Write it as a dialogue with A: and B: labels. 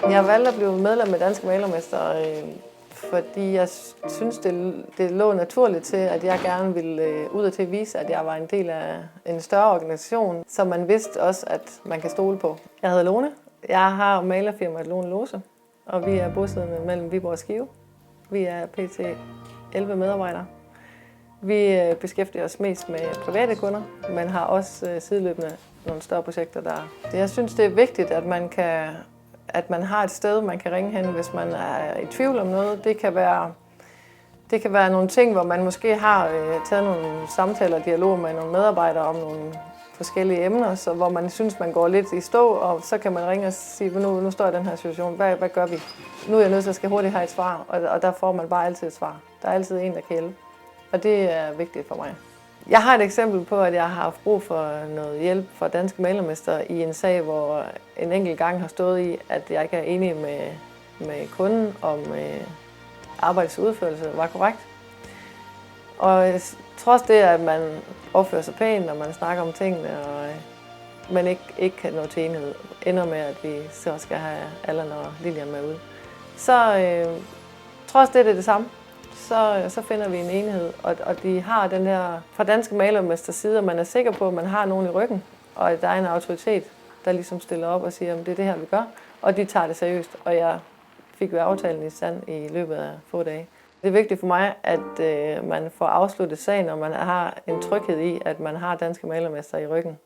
A: Jeg har valgt at blive medlem af Danske Malermestre, fordi jeg synes, det lå naturligt til, at jeg gerne ville ud og til at vise, at jeg var en del af en større organisation, så man vidste også, at man kan stole på. Jeg hedder Lone. Jeg har malerfirmaet Lone Lose, og vi er bosiddende mellem Viborg og Skive. Vi er pt. 11 medarbejdere. Vi beskæftiger os mest med private kunder, men har også sideløbende nogle større projekter der. Jeg synes, det er vigtigt, at man har et sted, man kan ringe hen, hvis man er i tvivl om noget. Det kan være nogle ting, hvor man måske har taget nogle samtaler og dialog med nogle medarbejdere om nogle forskellige emner, så hvor man synes, man går lidt i stå, og så kan man ringe og sige, nu står jeg i den her situation, hvad gør vi? Nu er jeg nødt til at skal hurtigt have et svar, og der får man bare altid et svar. Der er altid en, der kan hjælpe, og det er vigtigt for mig. Jeg har et eksempel på, at jeg har haft brug for noget hjælp fra Danske Malermestre i en sag, hvor en enkelt gang har stået i, at jeg ikke er enig med kunden om arbejdets udførelse var korrekt. Og trods det, at man opfører sig pænt, når man snakker om tingene, og man ikke kan nå til enighed, ender med, at vi så skal have Allan og Lilian med ud. Så trods det er det samme. Så finder vi en enighed, og de har den her fra Danske Malermestres side, at man er sikker på, at man har nogen i ryggen, og at der er en autoritet, der ligesom stiller op og siger, at det er det her, vi gør, og de tager det seriøst, og jeg fik jo aftalen i stand i løbet af få dage. Det er vigtigt for mig, at man får afsluttet sagen, og man har en tryghed i, at man har Danske Malermestre i ryggen.